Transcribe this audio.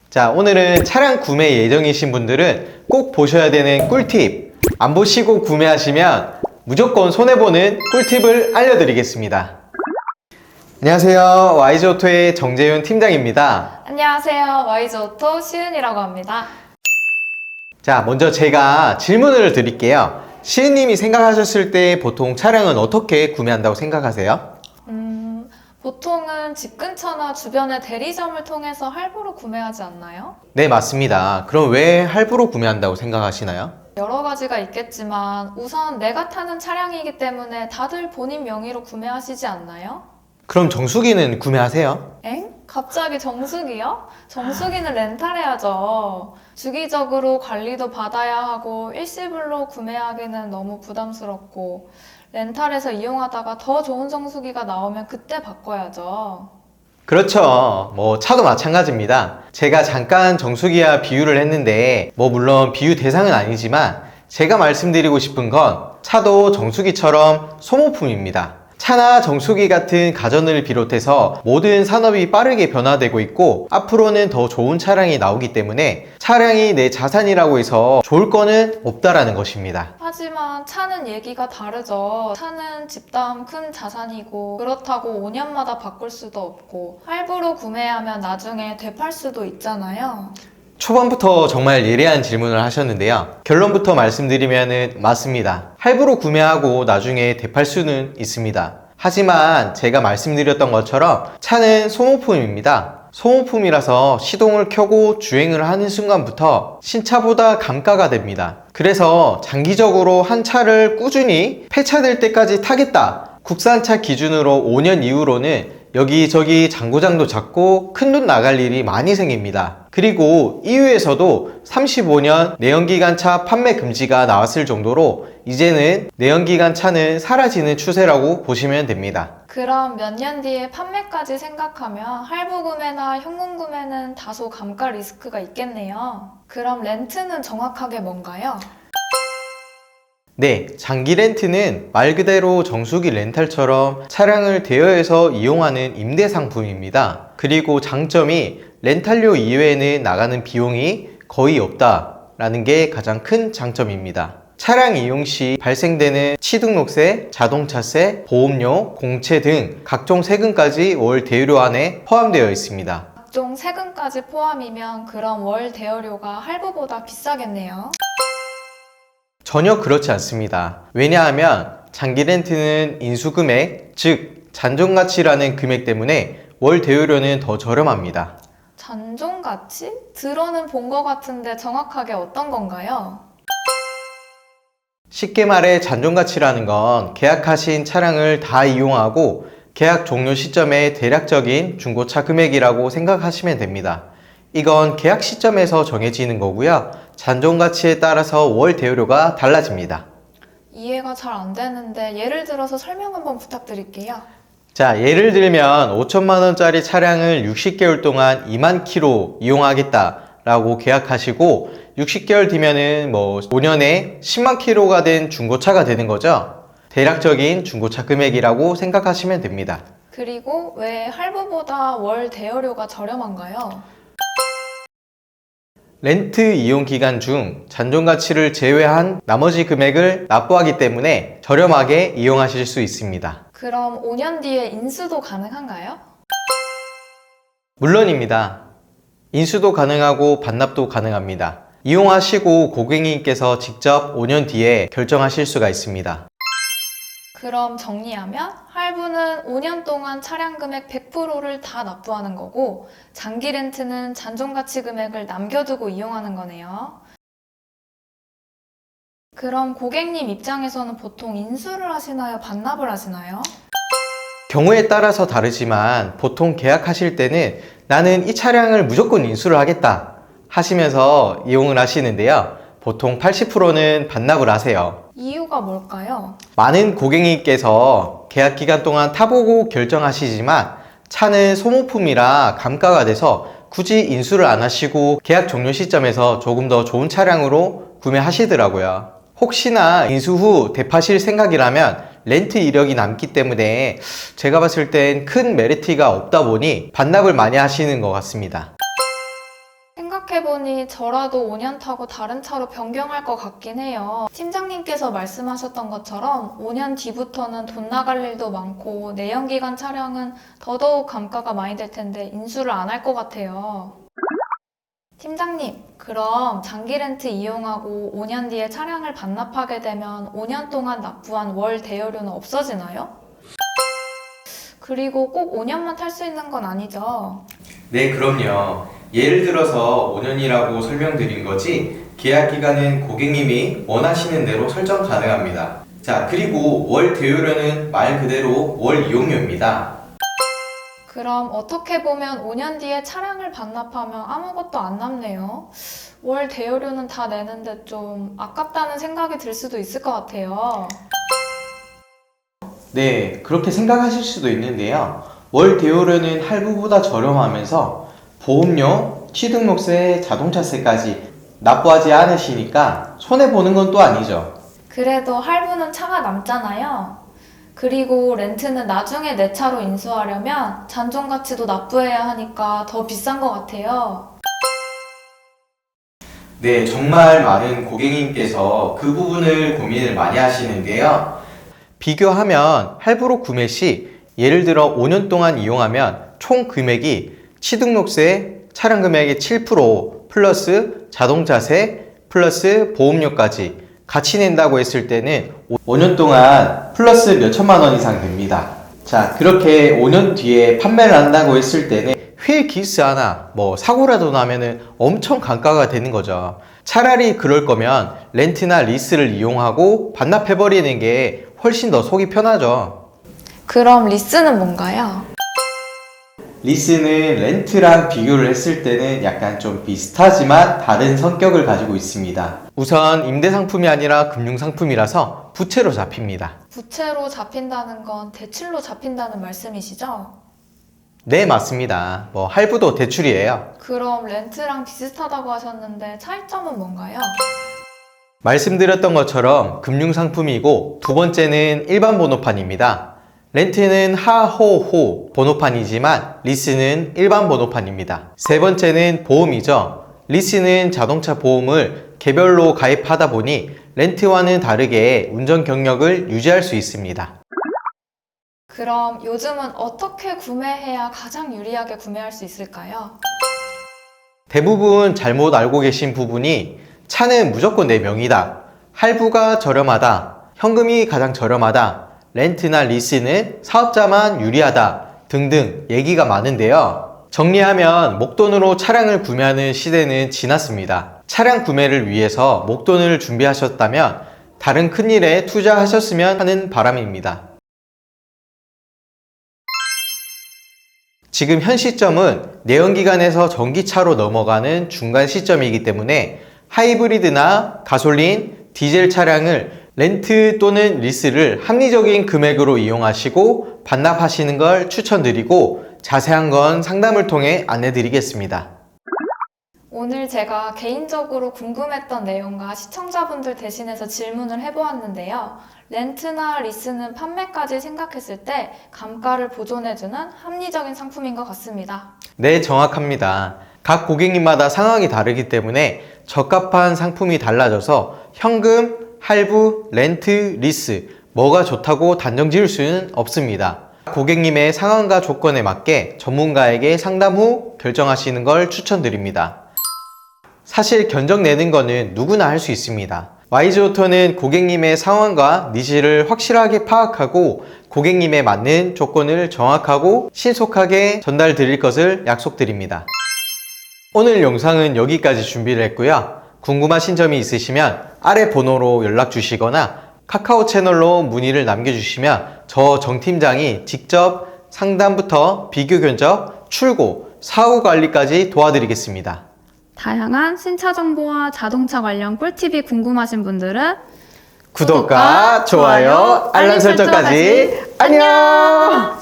자, 오늘은 차량 구매 예정이신 분들은 꼭 보셔야 되는 꿀팁, 안 보시고 구매하시면 무조건 손해보는 꿀팁을 알려드리겠습니다. 안녕하세요, YG오토의 정재윤 팀장입니다. 안녕하세요. YG오토 시은이라고 합니다. 자, 먼저 제가 질문을 드릴게요. 시은님이 생각하셨을 때 보통 차량은 어떻게 구매한다고 생각하세요? 보통은 집 근처나 주변의 대리점을 통해서 할부로 구매하지 않나요? 네, 맞습니다. 그럼 왜 할부로 구매한다고 생각하시나요? 여러 가지가 있겠지만 우선 내가 타는 차량이기 때문에 다들 본인 명의로 구매하시지 않나요? 그럼 정수기는 구매하세요? 엥? 갑자기 정수기요? 정수기는 렌탈해야죠. 주기적으로 관리도 받아야 하고 일시불로 구매하기는 너무 부담스럽고 렌탈해서 이용하다가 더 좋은 정수기가 나오면 그때 바꿔야죠. 그렇죠. 차도 마찬가지입니다. 제가 잠깐 정수기와 비유를 했는데 물론 비유 대상은 아니지만 제가 말씀드리고 싶은 건 차도 정수기처럼 소모품입니다. 차나 정수기 같은 가전을 비롯해서 모든 산업이 빠르게 변화되고 있고 앞으로는 더 좋은 차량이 나오기 때문에 차량이 내 자산이라고 해서 좋을 거는 없다라는 것입니다. 하지만 차는 얘기가 다르죠. 차는 집다음 큰 자산이고 그렇다고 5년마다 바꿀 수도 없고 할부로 구매하면 나중에 되팔 수도 있잖아요. 초반부터 정말 예리한 질문을 하셨는데요. 결론부터 말씀드리면 맞습니다. 할부로 구매하고 나중에 되팔 수는 있습니다. 하지만 제가 말씀드렸던 것처럼 차는 소모품입니다. 소모품이라서 시동을 켜고 주행을 하는 순간부터 신차보다 감가가 됩니다. 그래서 장기적으로 한 차를 꾸준히 폐차될 때까지 타겠다. 국산차 기준으로 5년 이후로는 여기저기 장고장도 잡고 큰돈 나갈 일이 많이 생깁니다. 그리고 EU에서도 35년 내연기관차 판매 금지가 나왔을 정도로 이제는 내연기관 차는 사라지는 추세라고 보시면 됩니다. 그럼 몇 년 뒤에 판매까지 생각하면 할부 구매나 현금 구매는 다소 감가 리스크가 있겠네요. 그럼 렌트는 정확하게 뭔가요? 네, 장기 렌트는 말 그대로 정수기 렌탈처럼 차량을 대여해서 이용하는 임대 상품입니다. 그리고 장점이 렌탈료 이외에는 나가는 비용이 거의 없다라는 게 가장 큰 장점입니다. 차량 이용 시 발생되는 취등록세, 자동차세, 보험료, 공채 등 각종 세금까지 월 대여료 안에 포함되어 있습니다. 각종 세금까지 포함이면 그럼 월 대여료가 할부보다 비싸겠네요. 전혀 그렇지 않습니다. 왜냐하면 장기 렌트는 인수금액, 즉 잔존가치라는 금액 때문에 월 대여료는 더 저렴합니다. 잔존가치? 들어는 본 것 같은데 정확하게 어떤 건가요? 쉽게 말해 잔존가치라는 건 계약하신 차량을 다 이용하고 계약 종료 시점의 대략적인 중고차 금액이라고 생각하시면 됩니다. 이건 계약 시점에서 정해지는 거고요. 잔존가치에 따라서 월 대여료가 달라집니다. 이해가 잘 안 되는데 예를 들어서 설명 한번 부탁드릴게요. 자, 예를 들면 5천만 원짜리 차량을 60개월 동안 2만 킬로 이용하겠다라고 계약하시고 60개월 뒤면은 5년에 10만 킬로가 된 중고차가 되는 거죠. 대략적인 중고차 금액이라고 생각하시면 됩니다. 그리고 왜 할부보다 월 대여료가 저렴한가요? 렌트 이용 기간 중 잔존가치를 제외한 나머지 금액을 납부하기 때문에 저렴하게 이용하실 수 있습니다. 그럼 5년 뒤에 인수도 가능한가요? 물론입니다. 인수도 가능하고 반납도 가능합니다. 이용하시고 고객님께서 직접 5년 뒤에 결정하실 수가 있습니다. 그럼 정리하면 할부는 5년 동안 차량 금액 100%를 다 납부하는 거고 장기 렌트는 잔존가치 금액을 남겨두고 이용하는 거네요. 그럼 고객님 입장에서는 보통 인수를 하시나요? 반납을 하시나요? 경우에 따라서 다르지만 보통 계약하실 때는 나는 이 차량을 무조건 인수를 하겠다 하시면서 이용을 하시는데요. 보통 80%는 반납을 하세요. 이유가 뭘까요? 많은 고객님께서 계약 기간 동안 타보고 결정하시지만 차는 소모품이라 감가가 돼서 굳이 인수를 안 하시고 계약 종료 시점에서 조금 더 좋은 차량으로 구매하시더라고요. 혹시나 인수 후 되파실 생각이라면 렌트 이력이 남기 때문에 제가 봤을 땐 큰 메리트가 없다 보니 반납을 많이 하시는 것 같습니다. 생각해보니 저라도 5년 타고 다른 차로 변경할 것 같긴 해요. 팀장님께서 말씀하셨던 것처럼 5년 뒤부터는 돈 나갈 일도 많고 내연기관 차량은 더더욱 감가가 많이 될 텐데 인수를 안 할 것 같아요. 팀장님, 그럼 장기 렌트 이용하고 5년 뒤에 차량을 반납하게 되면 5년 동안 납부한 월 대여료는 없어지나요? 그리고 꼭 5년만 탈 수 있는 건 아니죠? 네, 그럼요. 예를 들어서 5년이라고 설명드린 거지, 계약 기간은 고객님이 원하시는 대로 설정 가능합니다. 자, 그리고 월 대여료는 말 그대로 월 이용료입니다. 그럼 어떻게 보면 5년 뒤에 차량을 반납하면 아무것도 안 남네요. 월 대여료는 다 내는데 좀 아깝다는 생각이 들 수도 있을 것 같아요. 네, 그렇게 생각하실 수도 있는데요. 월 대여료는 할부보다 저렴하면서 보험료, 취등록세, 자동차세까지 납부하지 않으시니까 손해보는 건 또 아니죠. 그래도 할부는 차가 남잖아요. 그리고 렌트는 나중에 내 차로 인수하려면 잔존가치도 납부해야 하니까 더 비싼 것 같아요. 네, 정말 많은 고객님께서 그 부분을 고민을 많이 하시는데요. 비교하면 할부로 구매 시 예를 들어 5년 동안 이용하면 총 금액이 취등록세, 차량 금액의 7% 플러스 자동차세 플러스 보험료까지 같이 낸다고 했을 때는 5년 동안 플러스 몇 천만 원 이상 됩니다. 자, 그렇게 5년 뒤에 판매를 한다고 했을 때는 휠 기스 하나, 사고라도 나면은 엄청 감가가 되는 거죠. 차라리 그럴 거면 렌트나 리스를 이용하고 반납해버리는 게 훨씬 더 속이 편하죠. 그럼 리스는 뭔가요? 리스는 렌트랑 비교를 했을 때는 약간 좀 비슷하지만 다른 성격을 가지고 있습니다. 우선 임대상품이 아니라 금융상품이라서 부채로 잡힙니다. 부채로 잡힌다는 건 대출로 잡힌다는 말씀이시죠? 네, 맞습니다. 할부도 대출이에요. 그럼 렌트랑 비슷하다고 하셨는데 차이점은 뭔가요? 말씀드렸던 것처럼 금융상품이고 두 번째는 일반 번호판입니다. 렌트는 하호호 번호판이지만 리스는 일반 번호판입니다. 세 번째는 보험이죠. 리스는 자동차 보험을 개별로 가입하다 보니 렌트와는 다르게 운전 경력을 유지할 수 있습니다. 그럼 요즘은 어떻게 구매해야 가장 유리하게 구매할 수 있을까요? 대부분 잘못 알고 계신 부분이 차는 무조건 내 명의다, 할부가 저렴하다, 현금이 가장 저렴하다, 렌트나 리스는 사업자만 유리하다 등등 얘기가 많은데요. 정리하면 목돈으로 차량을 구매하는 시대는 지났습니다. 차량 구매를 위해서 목돈을 준비하셨다면 다른 큰 일에 투자하셨으면 하는 바람입니다. 지금 현 시점은 내연기관에서 전기차로 넘어가는 중간 시점이기 때문에 하이브리드나 가솔린, 디젤 차량을 렌트 또는 리스를 합리적인 금액으로 이용하시고 반납하시는 걸 추천드리고 자세한 건 상담을 통해 안내드리겠습니다. 오늘 제가 개인적으로 궁금했던 내용과 시청자분들 대신해서 질문을 해보았는데요. 렌트나 리스는 판매까지 생각했을 때 감가를 보존해주는 합리적인 상품인 것 같습니다. 네, 정확합니다. 각 고객님마다 상황이 다르기 때문에 적합한 상품이 달라져서 현금, 할부, 렌트, 리스 뭐가 좋다고 단정 지을 수는 없습니다. 고객님의 상황과 조건에 맞게 전문가에게 상담 후 결정하시는 걸 추천드립니다. 사실 견적 내는 거는 누구나 할 수 있습니다. YG오토는 고객님의 상황과 니즈를 확실하게 파악하고 고객님에 맞는 조건을 정확하고 신속하게 전달 드릴 것을 약속드립니다. 오늘 영상은 여기까지 준비를 했고요. 궁금하신 점이 있으시면 아래 번호로 연락 주시거나 카카오 채널로 문의를 남겨주시면 저 정 팀장이 직접 상담부터 비교 견적, 출고, 사후 관리까지 도와드리겠습니다. 다양한 신차 정보와 자동차 관련 꿀팁이 궁금하신 분들은 구독과 좋아요, 알람 설정까지 안녕!